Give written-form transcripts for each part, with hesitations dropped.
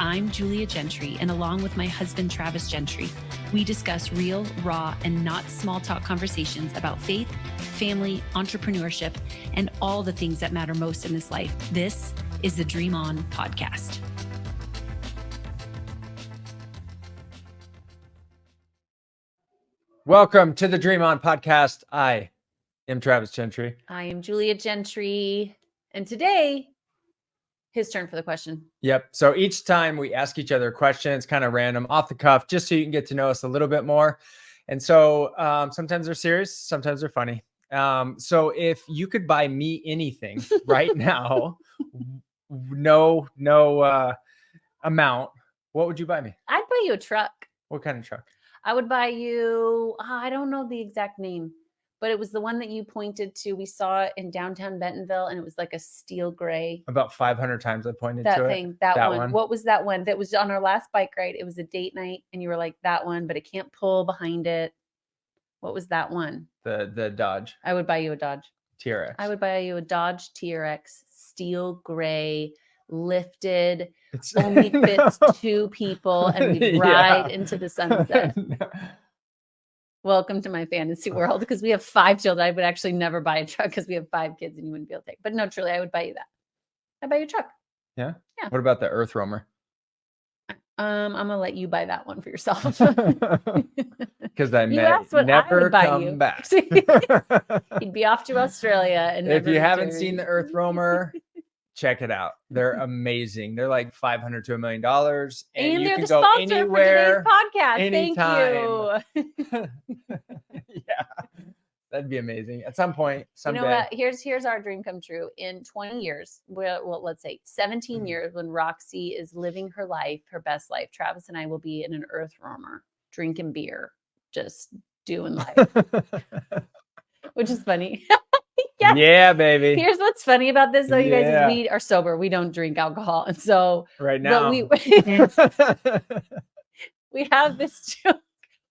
I'm Julia Gentry, and along with my husband, Travis Gentry, we discuss real, raw, and not small talk conversations about faith, family, entrepreneurship, and all the things that matter most in this life. This is the Dream On podcast. Welcome to the Dream On podcast. I am Travis Gentry. I am Julia Gentry. And today, his turn for the question. Yep. So each time we ask each other questions, kind of random, off the cuff, just so you can get to know us a little bit more. And so sometimes they're serious, sometimes they're funny. So if you could buy me anything right now, no amount, what would you buy me? I'd buy you a truck. What kind of truck? I would buy you, I don't know the exact name, but it was the one that you pointed to. We saw it in downtown Bentonville, and it was like a steel gray. About 500 times I pointed that to thing, it. That one. What was that one? That was on our last bike ride. It was a date night, and you were like, that one, but it can't pull behind it. What was that one? The Dodge. I would buy you a Dodge. TRX. I would buy you a Dodge TRX, steel gray, lifted. Only fits two people, and we ride into the sunset. Welcome to my fantasy world, because we have 5 children. I would actually never buy a truck because we have 5 kids and you wouldn't be able to take. But no, truly, I would buy you that. I'd buy you a truck. Yeah? Yeah. What about the Earth Roamer? I'm gonna let you buy that one for yourself. Because I may never come back. You'd be off to Australia. And if you haven't seen the Earth Roamer, check it out. They're amazing. They're like $500 to $1 million, and you can go anywhere, podcast. anytime. Thank you. Yeah, that'd be amazing. At some point, someday. You know what? Here's our dream come true. In 20 years, well, let's say 17 years, when Roxy is living her life, her best life, Travis and I will be in an Earth Roamer, drinking beer, just doing life, which is funny. Yes. Yeah, baby. Here's what's funny about this, though, you guys, is we are sober. We don't drink alcohol, and so right now we have this joke.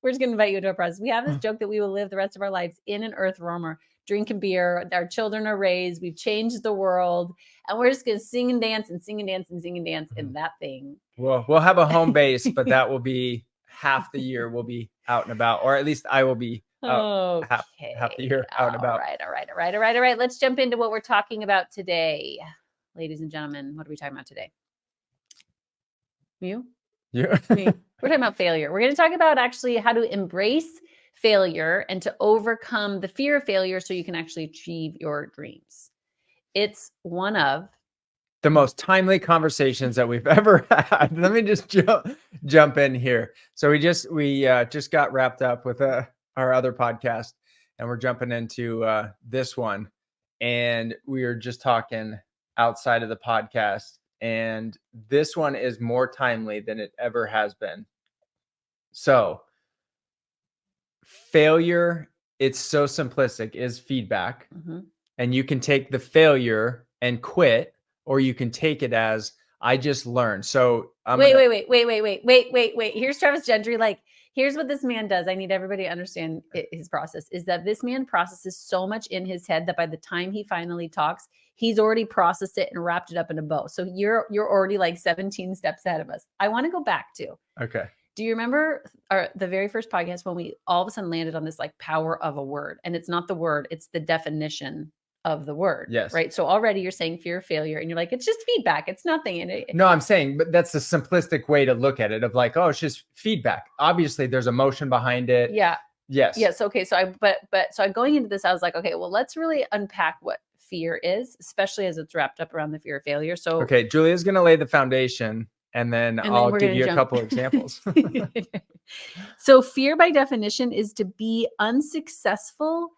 We're just gonna invite you to a process. We have this joke that we will live the rest of our lives in an Earth Roamer, drinking beer. Our children are raised. We've changed the world, and we're just gonna sing and dance and sing and dance and sing and dance in that thing. Well, we'll have a home base, but that will be half the year. We'll be out and about, or at least I will be. Half the year out and about. All right. Let's jump into what we're talking about today. Ladies and gentlemen, what are we talking about today? You? Yeah. Me. We're talking about failure. We're going to talk about actually how to embrace failure and to overcome the fear of failure so you can actually achieve your dreams. It's one of the most timely conversations that we've ever had. Let me just jump in here. So we just got wrapped up with our other podcast, and we're jumping into this one, and we are just talking outside of the podcast, and this one is more timely than it ever has been. So failure, it's so simplistic, is feedback. Mm-hmm. And you can take the failure and quit, or you can take it as I just learned. So wait. Here's Travis Gentry. Here's what this man does. I need everybody to understand his process, is that this man processes so much in his head that by the time he finally talks, he's already processed it and wrapped it up in a bow. So you're already like 17 steps ahead of us. I want to go back to. Okay. Do you remember the very first podcast when we all of a sudden landed on this like power of a word? And it's not the word, it's the definition of the word. Yes. Right. So already you're saying fear of failure, and you're like, it's just feedback. It's nothing. And no, I'm saying, but that's the simplistic way to look at it, of like, oh, it's just feedback. Obviously there's emotion behind it. Yeah. Yes. Yes. Okay. So I'm going into this, I was like, okay, well, let's really unpack what fear is, especially as it's wrapped up around the fear of failure. So, okay. Julia's going to lay the foundation, and then I'll give you a couple examples. So fear by definition is to be unsuccessful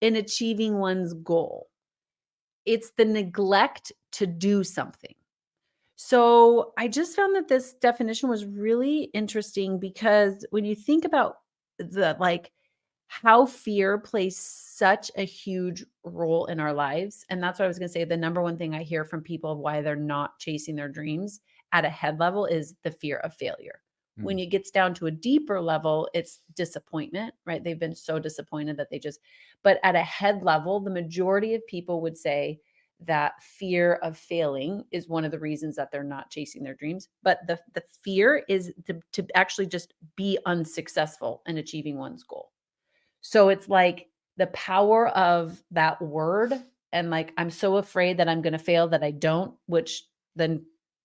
in achieving one's goal. It's the neglect to do something. So I just found that this definition was really interesting, because when you think about how fear plays such a huge role in our lives, and that's what I was going to say, the number one thing I hear from people of why they're not chasing their dreams at a head level is the fear of failure. When it gets down to a deeper level, it's disappointment, right? They've been so disappointed that but at a head level, the majority of people would say that fear of failing is one of the reasons that they're not chasing their dreams. But the fear is to actually just be unsuccessful in achieving one's goal. So it's like the power of that word, and like, I'm so afraid that I'm going to fail that I don't, which then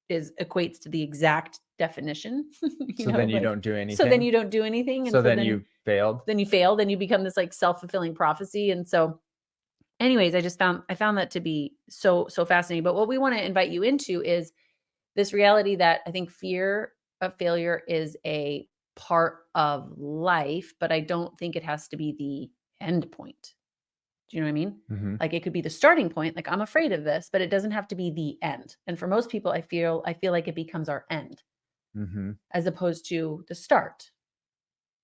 equates to the exact definition. So then you like, don't do so then anything. you don't do anything. So then you failed. Then you fail, then you become this like self-fulfilling prophecy. And so anyways, I found that to be so fascinating. But what we want to invite you into is this reality that I think fear of failure is a part of life, but I don't think it has to be the end point. Do you know what I mean? Mm-hmm. Like, it could be the starting point, like, I'm afraid of this, but it doesn't have to be the end. And for most people, I feel like it becomes our end Mm-hmm. as opposed to the start.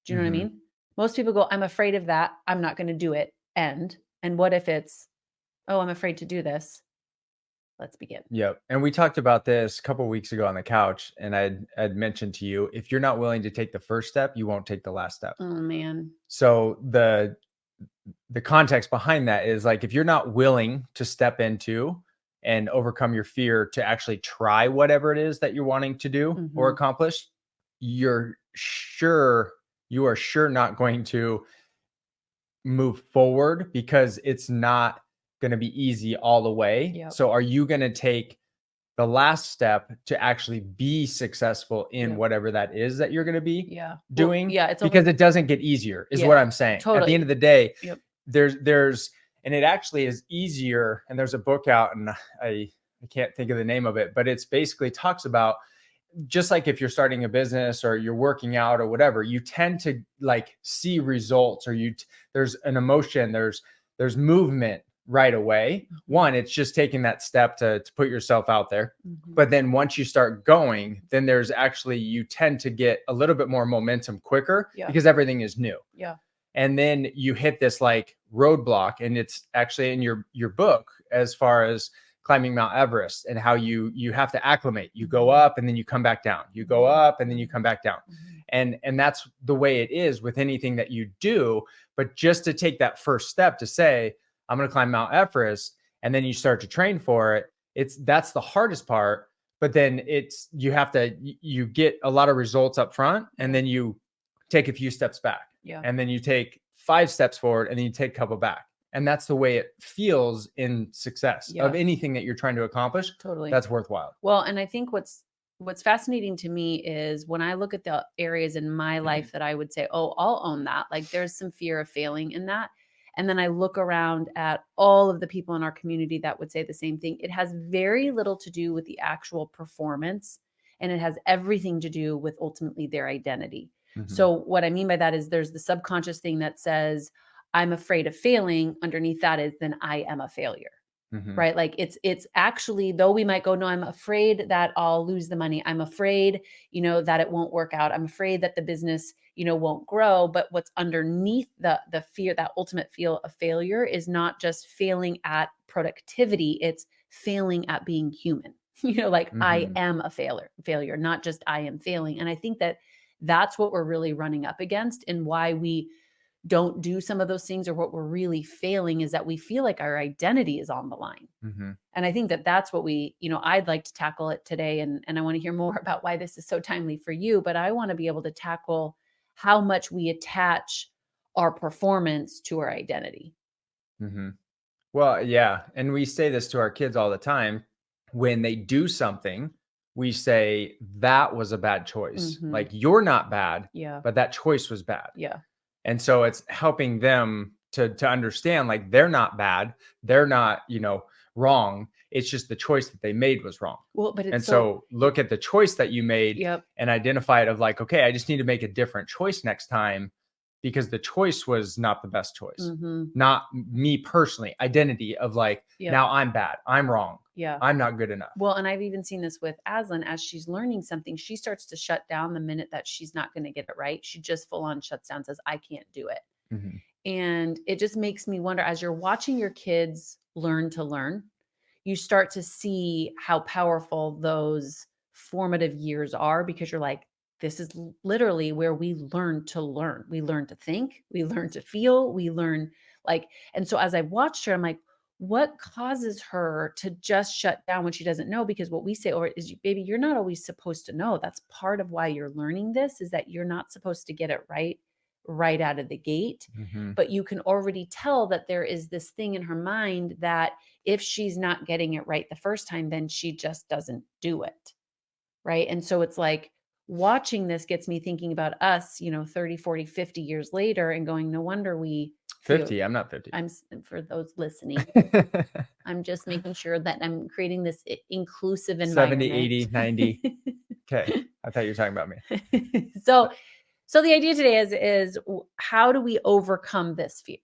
Do you know what I Mm-hmm. mean? Most people go, I'm afraid of that, I'm not going to do it, end. And what if it's, oh, I'm afraid to do this, let's begin. Yep. And we talked about this a couple of weeks ago on the couch, and I'd mentioned to you, if you're not willing to take the first step, you won't take the last step. Oh man. So the context behind that is like, if you're not willing to step into and overcome your fear to actually try whatever it is that you're wanting to do or accomplish, you are sure not going to move forward, because it's not going to be easy all the way. Yep. So are you going to take the last step to actually be successful in whatever that is that you're going to be doing? Well, it's because it doesn't get easier is what I'm saying. Totally. At the end of the day, Yep. there's and it actually is easier. And there's a book out, and I can't think of the name of it, but it's basically talks about, just like if you're starting a business or you're working out or whatever, you tend to like see results, or there's an emotion, there's movement right away. One, it's just taking that step to put yourself out there. But then once you start going, then there's actually, you tend to get a little bit more momentum quicker because everything is new. Yeah. And then you hit this like roadblock, and it's actually in your book, as far as climbing Mount Everest, and how you have to acclimate. You go up and then you come back down. You go up and then you come back down. And that's the way it is with anything that you do. But just to take that first step to say, I'm going to climb Mount Everest, and then you start to train for it, that's the hardest part. But then you get a lot of results up front, and then you take a few steps back. Yeah. And then you take 5 steps forward, and then you take a couple back. And that's the way it feels in success of anything that you're trying to accomplish. Totally. That's worthwhile. Well, and I think what's fascinating to me is when I look at the areas in my life that I would say, oh, I'll own that. Like, there's some fear of failing in that. And then I look around at all of the people in our community that would say the same thing. It has very little to do with the actual performance, and it has everything to do with ultimately their identity. So what I mean by that is there's the subconscious thing that says, I'm afraid of failing. Underneath that is, then I am a failure. Right? Like, it's actually, though we might go, no, I'm afraid that I'll lose the money. I'm afraid, that it won't work out. I'm afraid that the business, won't grow. But what's underneath the fear, that ultimate feel of failure, is not just failing at productivity. It's failing at being human. I am a failure, not just I am failing. And I think that that's what we're really running up against, and why we don't do some of those things, or what we're really failing, is that we feel like our identity is on the line. And I think that that's what I'd like to tackle it today. And I want to hear more about why this is so timely for you, but I want to be able to tackle how much we attach our performance to our identity. Well, yeah. And we say this to our kids all the time. When they do something, we say, that was a bad choice. Like, you're not bad, but that choice was bad. Yeah. And so it's helping them to understand, like, they're not bad. They're not, wrong. It's just the choice that they made was wrong. Well, but so look at the choice that you made and identify it, of like, okay, I just need to make a different choice next time, because the choice was not the best choice. Not me personally, identity of like, now I'm bad. I'm wrong. Yeah. I'm not good enough. Well, and I've even seen this with Aslan. As she's learning something, she starts to shut down the minute that she's not going to get it right. She just full on shuts down, says, I can't do it. And it just makes me wonder, as you're watching your kids learn to learn, you start to see how powerful those formative years are, because you're like, this is literally where we learn to learn. We learn to think, we learn to feel, we learn and so as I watched her, I'm like, what causes her to just shut down when she doesn't know? Because what we say over is, baby, you're not always supposed to know. That's part of why you're learning this, is that you're not supposed to get it right out of the gate. Mm-hmm. But you can already tell that there is this thing in her mind that if she's not getting it right the first time, then she just doesn't do it. Right. And so it's like, watching this gets me thinking about us, 30, 40, 50 years later, and going, no wonder we 50. I'm not 50. For those listening, I'm just making sure that I'm creating this inclusive 70, environment. 80, 90. Okay. I thought you were talking about me. So the idea today is how do we overcome this fear?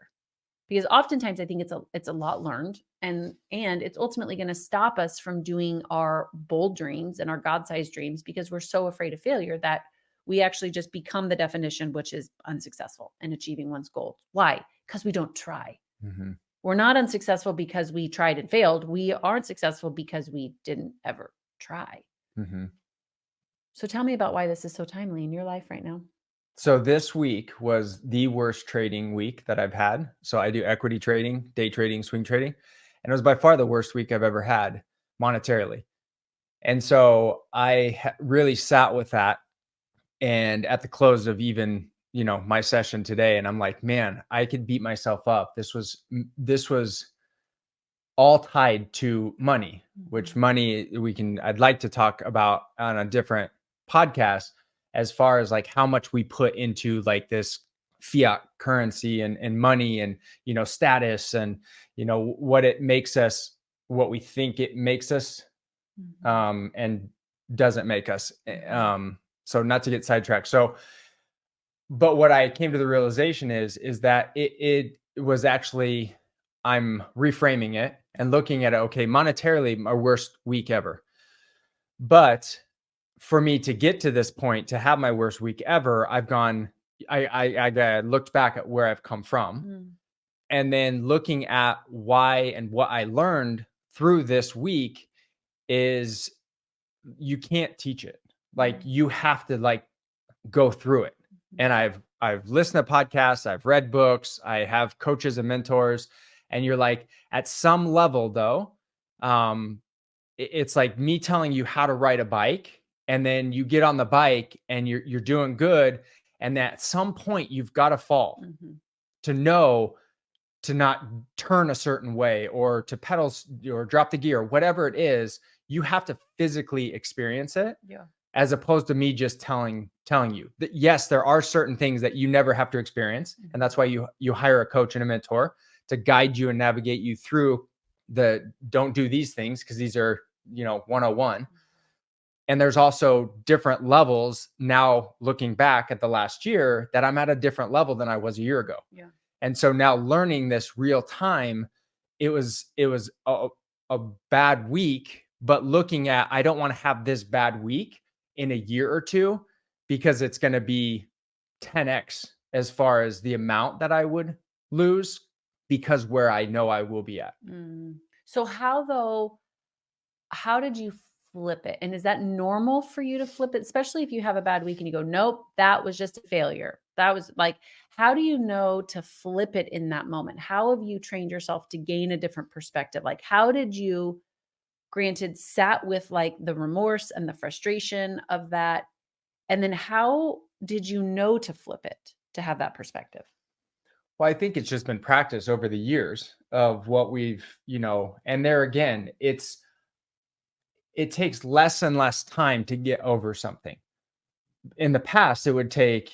Because oftentimes I think it's a lot learned, and it's ultimately going to stop us from doing our bold dreams and our God-sized dreams, because we're so afraid of failure that we actually just become the definition, which is unsuccessful in achieving one's goals. Why? Because we don't try. Mm-hmm. We're not unsuccessful because we tried and failed. We aren't successful because we didn't ever try. Mm-hmm. So tell me about why this is so timely in your life right now. So this week was the worst trading week that I've had. So I do equity trading, day trading, swing trading, and it was by far the worst week I've ever had monetarily. And so I really sat with that. And at the close of even, my session today, and I'm like, man, I could beat myself up. This was all tied to money, which money I'd like to talk about on a different podcast, as far as like how much we put into like this fiat currency and money and, status and, what it makes us, what we think it makes us, and doesn't make us. So not to get sidetracked. But what I came to the realization is that it was actually, I'm reframing it and looking at it, okay, monetarily, my worst week ever. But for me to get to this point, to have my worst week ever, I looked back at where I've come from, and then looking at why and what I learned through this week is you can't teach it. Like you have to like go through it. And I've listened to podcasts, I've read books, I have coaches and mentors, and you're like, at some level though, it's like me telling you how to ride a bike, and then you get on the bike and you're doing good, and at some point you've got to fall to know to not turn a certain way or to pedal or drop the gear, whatever it is. You have to physically experience it. Yeah. As opposed to me just telling you that, yes, there are certain things that you never have to experience. And that's why you hire a coach and a mentor to guide you and navigate you through don't do these things, because these are, 101. And there's also different levels now, looking back at the last year, that I'm at a different level than I was a year ago. Yeah. And so now learning this real time, it was a bad week, but looking at, I don't want to have this bad week in a year or two, because it's going to be 10x as far as the amount that I would lose, because where I know I will be at. So how did you flip it? And is that normal for you to flip it, especially if you have a bad week and you go, nope, that was just a failure? That was like, how do you know to flip it in that moment? How have you trained yourself to gain a different perspective? Like, how did you, granted, sat with like the remorse and the frustration of that, and then how did you know to flip it, to have that perspective? Well, I think it's just been practice over the years of what we've, and there again, it takes less and less time to get over something. In the past, it would take,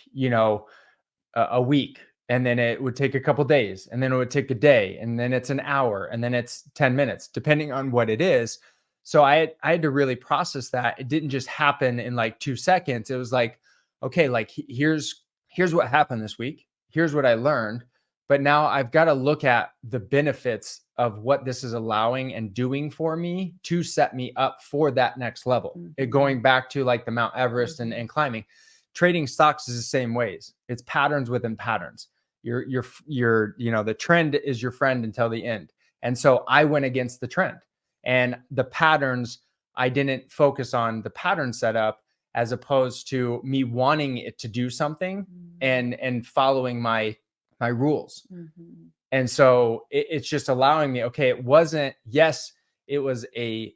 a week, and then it would take a couple days, and then it would take a day, and then it's an hour, and then it's 10 minutes, depending on what it is. So I had to really process that. It didn't just happen in like 2 seconds. It was like, okay, like here's what happened this week. Here's what I learned. But now I've got to look at the benefits of what this is allowing and doing for me to set me up for that next level. It going back to like the Mount Everest and climbing. Trading stocks is the same ways. It's patterns within patterns. The trend is your friend until the end. And so I went against the trend, and the patterns, I didn't focus on the pattern setup, as opposed to me wanting it to do something and following my rules. And so it's just allowing me, okay, it wasn't, yes, it was a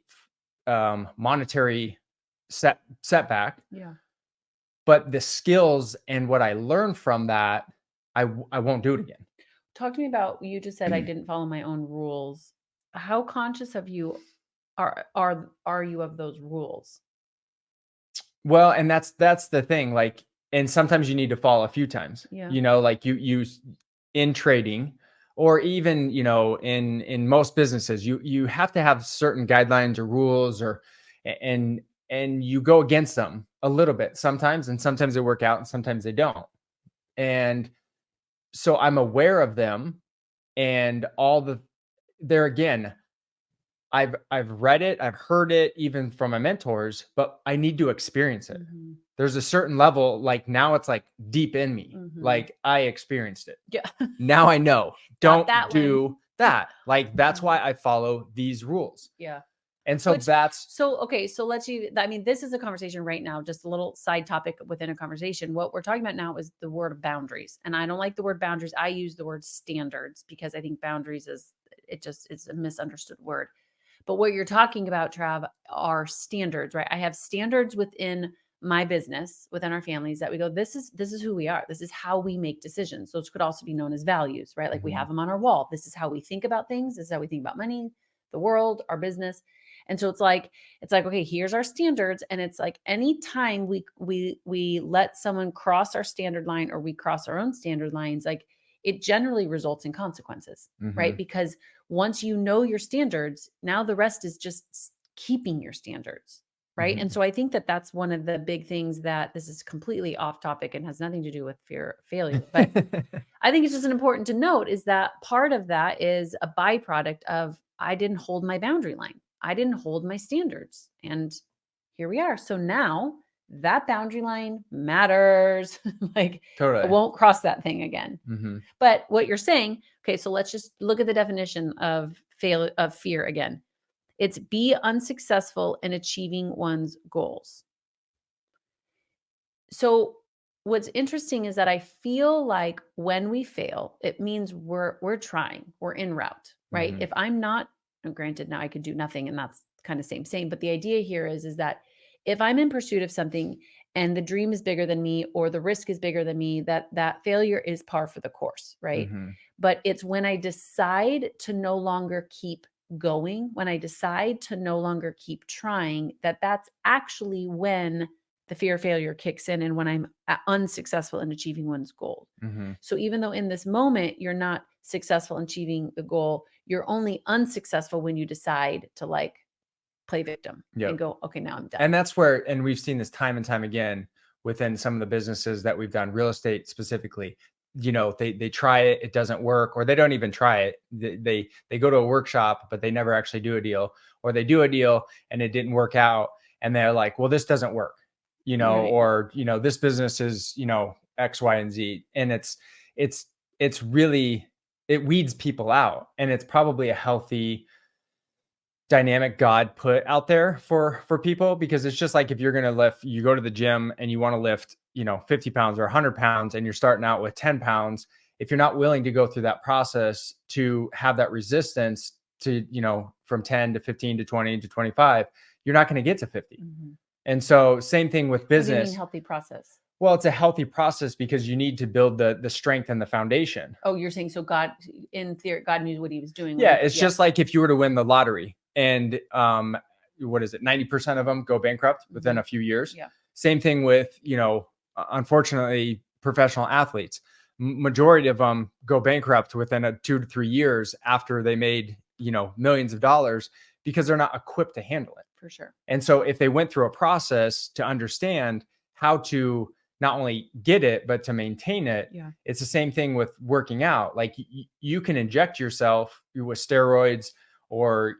monetary setback, Yeah. but the skills and what I learned from that, I won't do it again. Talk to me about, you just said I didn't follow my own rules. How conscious of you are you of those rules? Well, and that's the thing, like, and sometimes you need to fall a few times, Yeah. like you in trading, or even, in most businesses, you have to have certain guidelines or rules, or and and you go against them a little bit sometimes, and sometimes they work out and sometimes they don't. And so I'm aware of them, and there again, I've read it, I've heard it even from my mentors, but I need to experience it. Mhm. There's a certain level, like now it's like deep in me. Mhm. Like I experienced it. Yeah. Now I know. Got Don't that do one. that. Like that's why I follow these rules. Yeah. And so Okay, so I mean, this is a conversation right now, just a little side topic within a conversation. What we're talking about now is the word boundaries. And I don't like the word boundaries. I use the word standards because I think boundaries it's a misunderstood word. But what you're talking about, Trav, are standards, right? I have standards within my business, within our families, that we go, this is who we are. This is how we make decisions. Those could also be known as values, right? Like we have them on our wall. This is how we think about things. This is how we think about money, the world, our business. And so it's like, okay, here's our standards. And it's like anytime we let someone cross our standard line, or we cross our own standard lines, like it generally results in consequences, right? Because once you know your standards, now the rest is just keeping your standards, right? And so I think that that's one of the big things, that this is completely off topic and has nothing to do with fear of failure. But I think it's just important to note is that part of that is a byproduct of I didn't hold my boundary line. I didn't hold my standards. And here we are. So now that boundary line matters. Like Totally. I won't cross that thing again. But what you're saying, okay, so let's just look at the definition of fear again. It's be unsuccessful in achieving one's goals. So what's interesting is that I feel like when we fail, it means we're trying, we're en route, right? If I'm not, and granted, now I could do nothing, and that's kind of same. But the idea here is that if I'm in pursuit of something and the dream is bigger than me, or the risk is bigger than me, that failure is par for the course, right? But it's when I decide to no longer keep going, when I decide to no longer keep trying, that's actually when the fear of failure kicks in, and when I'm unsuccessful in achieving one's goal. So even though in this moment you're not successful in achieving the goal, you're only unsuccessful when you decide to like play victim and go, okay, now I'm done. And that's where, and we've seen this time and time again within some of the businesses that we've done, real estate specifically. They try it, it doesn't work, or they don't even try it. They go to a workshop, but they never actually do a deal, or they do a deal and it didn't work out, and they're like, well, this doesn't work. Right. Or, this business is, X, Y, and Z. And it's really, it weeds people out, and it's probably a healthy dynamic God put out there for people, because it's just like, if you're going to lift, you go to the gym and you want to lift, 50 pounds or 100 pounds, and you're starting out with 10 pounds. If you're not willing to go through that process to have that resistance to, from 10 to 15 to 20 to 25, you're not going to get to 50. And so same thing with business. What do you mean healthy process? Well, it's a healthy process because you need to build the strength and the foundation. Oh, you're saying, so God, in theory, God knew what he was doing. Yeah. It's just like if you were to win the lottery, and what is it? 90% of them go bankrupt within a few years. Yeah. Same thing with, unfortunately, professional athletes. Majority of them go bankrupt within 2 to 3 years after they made, millions of dollars, because they're not equipped to handle it. For sure. And so if they went through a process to understand how to not only get it, but to maintain it, it's the same thing with working out. Like you can inject yourself with steroids, or,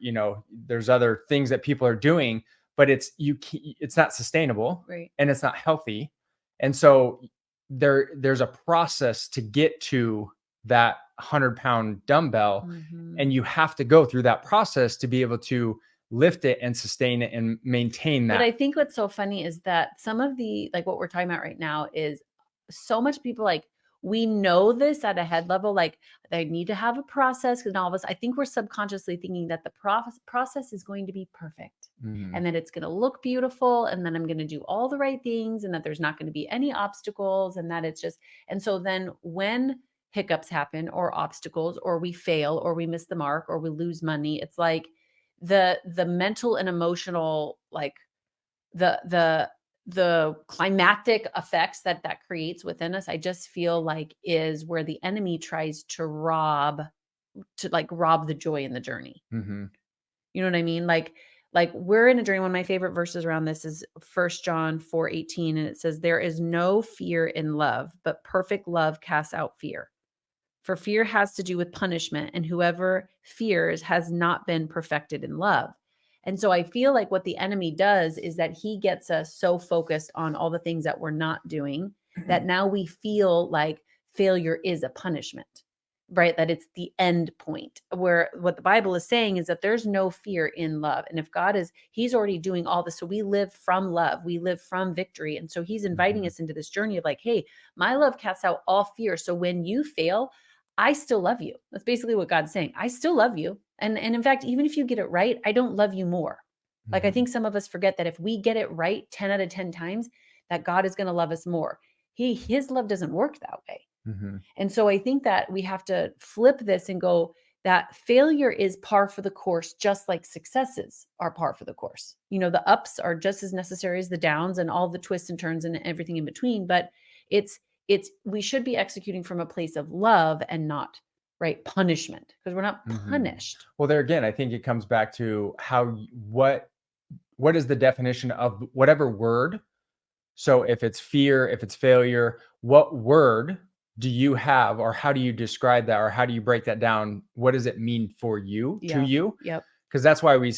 there's other things that people are doing, but it's not sustainable, right? And it's not healthy. And so there's a process to get to that 100-pound dumbbell. And you have to go through that process to be able to lift it and sustain it and maintain that. But I think what's so funny is that some of the, like what we're talking about right now, is so much people like, we know this at a head level, like they need to have a process, and all of us, I think we're subconsciously thinking that the process is going to be perfect and that it's going to look beautiful, and then I'm going to do all the right things, and that there's not going to be any obstacles, and that it's just, and so then when hiccups happen or obstacles, or we fail, or we miss the mark, or we lose money, it's like the mental and emotional, like the climactic effects that creates within us, I just feel like is where the enemy tries to rob the joy in the journey. Mm-hmm. You know what I mean? Like we're in a journey. One of my favorite verses around this is 1 John 4:18, and it says, there is no fear in love, but perfect love casts out fear. For fear has to do with punishment, and whoever fears has not been perfected in love. And so I feel like what the enemy does is that he gets us so focused on all the things that we're not doing that now we feel like failure is a punishment, right? That it's the end point, where what the Bible is saying is that there's no fear in love. And if God is, he's already doing all this. So we live from love, we live from victory. And so he's inviting us into this journey of like, hey, my love casts out all fear. So when you fail, I still love you. That's basically what God's saying. I still love you. And in fact, even if you get it right, I don't love you more. Like, I think some of us forget that if we get it right 10 out of 10 times, that God is going to love us more. His love doesn't work that way. And so I think that we have to flip this and go that failure is par for the course, just like successes are par for the course. You know, the ups are just as necessary as the downs and all the twists and turns and everything in between. But we should be executing from a place of love and not, right, punishment, because we're not punished. Well, there again, I think it comes back to what is the definition of whatever word. So if it's fear, if it's failure, what word do you have, or how do you describe that, or how do you break that down? What does it mean for you, to you? Yep. Because that's why we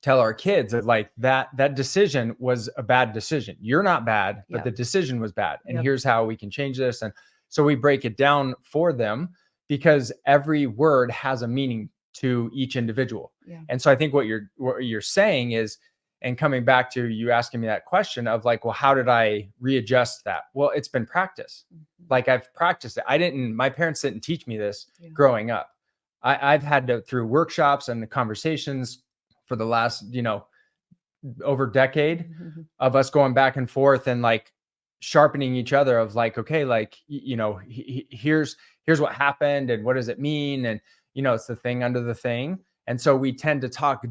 tell our kids that like that decision was a bad decision. You're not bad, but the decision was bad. And here's how we can change this. And so we break it down for them, because every word has a meaning to each individual. Yeah. And so I think what you're saying is, and coming back to you asking me that question of like, well, how did I readjust that? Well, it's been practice. Like I've practiced it. My parents didn't teach me this growing up. I've had to, through workshops and conversations for the last, over decade of us going back and forth and like sharpening each other of like, okay, like, here's what happened and what does it mean? And, it's the thing under the thing. And so we tend to talk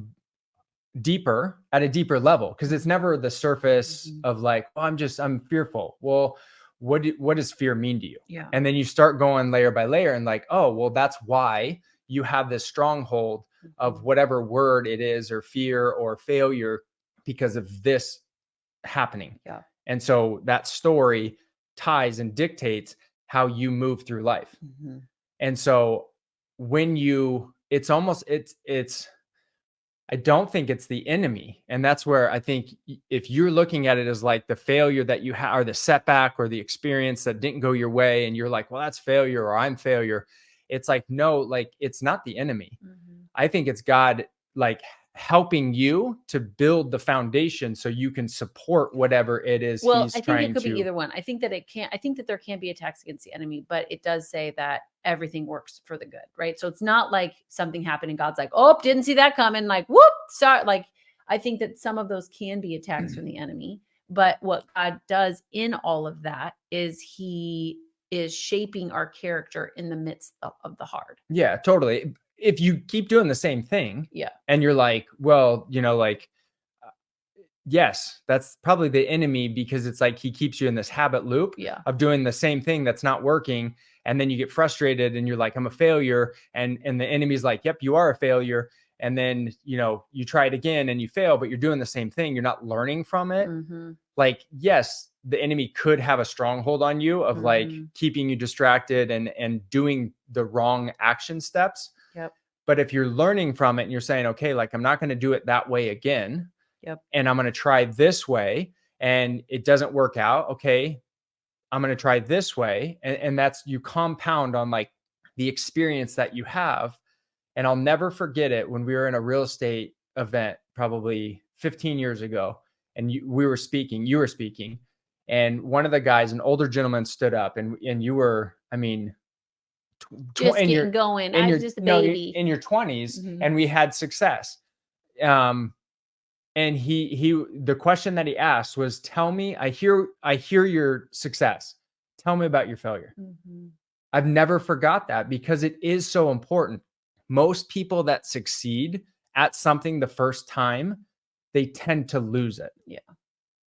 deeper at a deeper level, because it's never the surface of like, oh, I'm fearful. Well, what does fear mean to you? Yeah. And then you start going layer by layer and like, oh, well, that's why you have this stronghold of whatever word it is, or fear or failure, because of this happening. Yeah. And so that story ties and dictates how you move through life. And so when it's I don't think it's the enemy. And that's where I think if you're looking at it as like the failure that you have, or the setback or the experience that didn't go your way, and you're like, well, that's failure, or I'm failure. It's like, no, like it's not the enemy. I think it's God like helping you to build the foundation so you can support whatever it is Well, he's I think trying it could to. be either one. I think that there can be attacks against the enemy, but it does say that everything works for the good, right? So it's not like something happened and God's like, oh, didn't see that coming. Like, whoop, sorry. Like, I think that some of those can be attacks from the enemy, but what God does in all of that is he is shaping our character in the midst of the hard. Yeah, totally. If you keep doing the same thing, Yeah. and you're like, well, yes, that's probably the enemy, because it's like he keeps you in this habit loop of doing the same thing that's not working. And then you get frustrated and you're like, I'm a failure. And the enemy's like, yep, you are a failure. And then, you try it again and you fail, but you're doing the same thing. You're not learning from it. Like, yes, the enemy could have a stronghold on you of like keeping you distracted and doing the wrong action steps. Yep. But if you're learning from it and you're saying, okay, like I'm not going to do it that way again. Yep. And I'm going to try this way, and it doesn't work out. Okay, I'm going to try this way. And that's, you compound on like the experience that you have. And I'll never forget it when we were in a real estate event, probably 15 years ago, and you were speaking, And one of the guys, an older gentleman, stood up, and you were, I mean, Just getting going. I was just a baby. in your 20s, Mhm. and we had success. And the question that he asked was, tell me, I hear your success. Tell me about your failure. Mhm. I've never forgot that, because it is so important. Most people that succeed at something the first time, they tend to lose it. Yeah.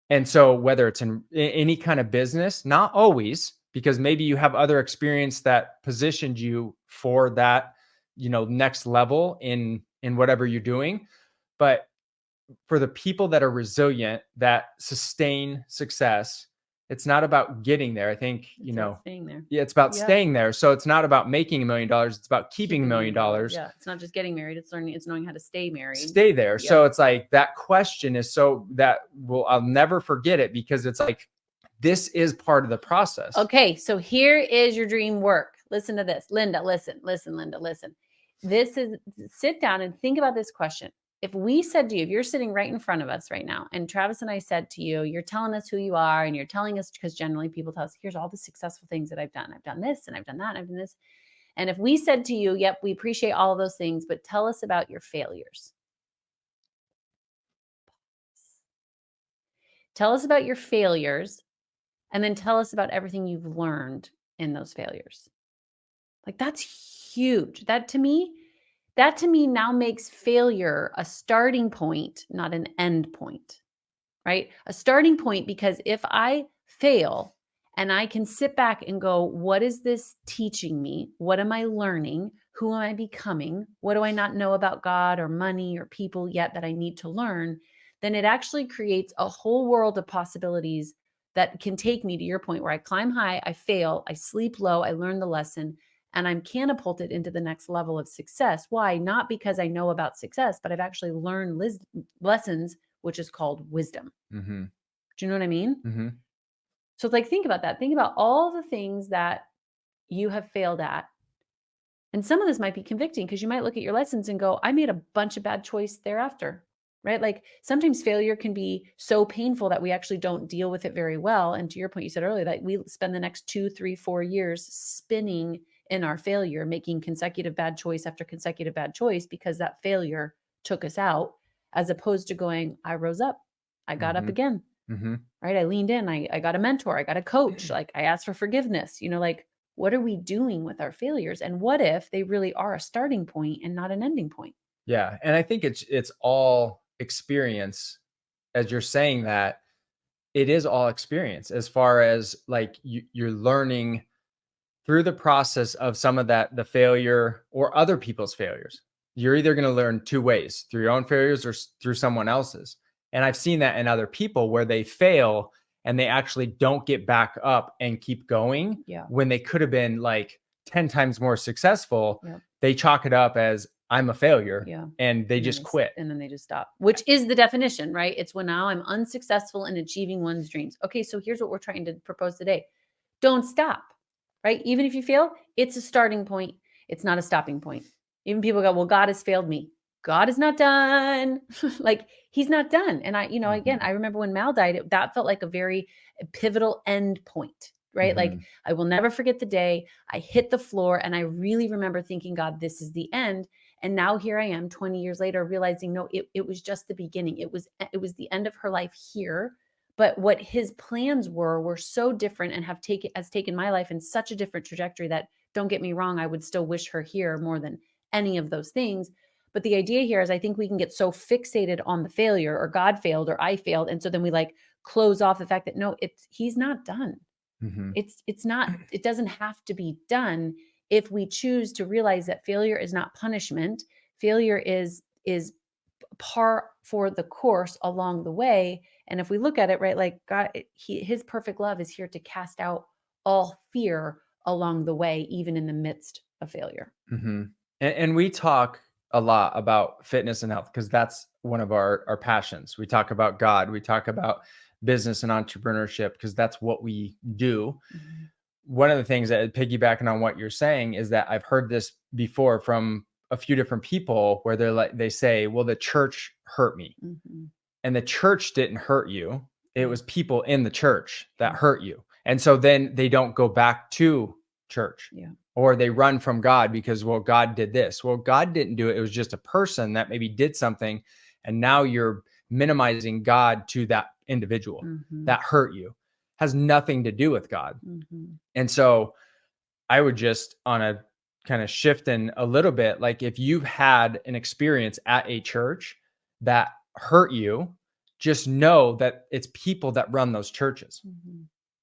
And so whether it's in any kind of business, not always, because maybe you have other experience that positioned you for that, next level in whatever you're doing. But for the people that are resilient, that sustain success, it's not about getting there. I think, It's about staying there. yeah, it's about Yeah. staying there. So it's not about making $1 million. It's about keeping $1 million. Yeah. It's not just getting married. It's knowing how to stay married. Stay there. Yeah. So it's like that question is I'll never forget it, because it's like, this is part of the process. Okay. So here is your dream work. Listen to this. Linda, listen, Linda, listen. Sit down and think about this question. If we said to you, if you're sitting right in front of us right now, and Travis and I said to you, you're telling us who you are, and you're telling us, because generally people tell us, here's all the successful things that I've done. I've done this, and I've done that, and I've done this. And if we said to you, yep, we appreciate all of those things, but tell us about your failures. Tell us about your failures, and then tell us about everything you've learned in those failures. Like, that's huge. That to me now makes failure a starting point, not an end point, right? A starting point, because if I fail and I can sit back and go, what is this teaching me? What am I learning? Who am I becoming? What do I not know about God or money or people yet that I need to learn? Then it actually creates a whole world of possibilities that can take me to your point, where I climb high, I fail, I sleep low, I learn the lesson, and I'm catapulted into the next level of success. Why? Not because I know about success, but I've actually learned lessons, which is called wisdom. Mm-hmm. Do you know what I mean? Mm-hmm. So it's like, think about that. Think about all the things that you have failed at. And some of this might be convicting, because you might look at your lessons and go, I made a bunch of bad choices thereafter, right? Like, sometimes failure can be so painful that we actually don't deal with it very well. And to your point, you said earlier that we spend the next 2, 3, 4 years spinning in our failure, making consecutive bad choice after consecutive bad choice, because that failure took us out, as opposed to going, I rose up, I got up Mm-hmm. again. Mm-hmm. Right? I leaned in, I got a mentor, I got a coach, like I asked for forgiveness, like, what are we doing with our failures? And what if they really are a starting point and not an ending point? Yeah. And I think it's all experience. As you're saying that, it is all experience, as far as like you're learning through the process of some of the failure or other people's failures. You're either going to learn two ways: through your own failures or through someone else's. And I've seen that in other people, where they fail and they actually don't get back up and keep going, when they could have been like 10 times more successful. Yep. They chalk it up as, I'm a failure. Yeah. And they just quit. And then they just stop, which is the definition, right? It's when now I'm unsuccessful in achieving one's dreams. Okay, so here's what we're trying to propose today. Don't stop, right? Even if you fail, it's a starting point. It's not a stopping point. Even people go, well, God has failed me. God is not done. Like, he's not done. And I, again, I remember when Mal died, that felt like a very pivotal end point, right? Mm-hmm. Like, I will never forget the day I hit the floor, and I really remember thinking, God, this is the end. And now here I am 20 years later, realizing, no, it was just the beginning. It was the end of her life here. But what his plans were so different, and has taken my life in such a different trajectory that, don't get me wrong, I would still wish her here more than any of those things. But the idea here is, I think we can get so fixated on the failure, or God failed, or I failed. And so then we like close off the fact that, no, he's not done. Mm-hmm. It's not, it doesn't have to be done, if we choose to realize that failure is not punishment. Failure is par for the course along the way. And if we look at it, right, like God, his perfect love is here to cast out all fear along the way, even in the midst of failure. Mm-hmm. And we talk a lot about fitness and health, because that's one of our passions. We talk about God, we talk about business and entrepreneurship, because that's what we do. Mm-hmm. One of the things that, piggybacking on what you're saying, is that I've heard this before from a few different people, where they say, well, the church hurt me. Mm-hmm. And the church didn't hurt you. It was people in the church that Yeah. hurt you. And so then they don't go back to church. Yeah. Or they run from God because, well, God did this. Well, God didn't do it. It was just a person that maybe did something. And now you're minimizing God to that individual that hurt you. Has nothing to do with God. And so I would just, on a kind of shift in a little bit, like if you've had an experience at a church that hurt you, just know that it's people that run those churches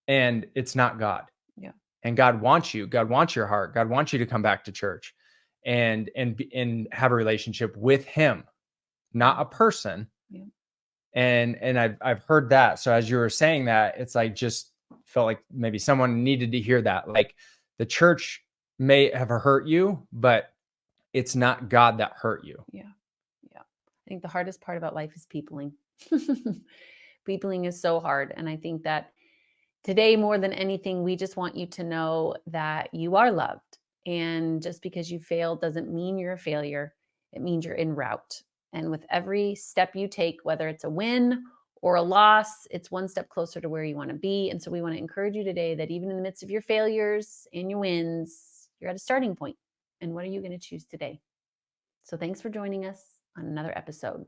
and it's not God. Yeah. And God wants you. God wants your heart. God wants you to come back to church and have a relationship with him, not a person. Yeah. And I've heard that. So as you were saying that, it's like, just felt like maybe someone needed to hear that. Like, the church may have hurt you, but it's not God that hurt you. Yeah. Yeah. I think the hardest part about life is peopling. Peopling is so hard. And I think that today, more than anything, we just want you to know that you are loved. And just because you failed doesn't mean you're a failure. It means you're en route. And with every step you take, whether it's a win or a loss, it's one step closer to where you want to be. And so we want to encourage you today that even in the midst of your failures and your wins, you're at a starting point. And what are you going to choose today? So thanks for joining us on another episode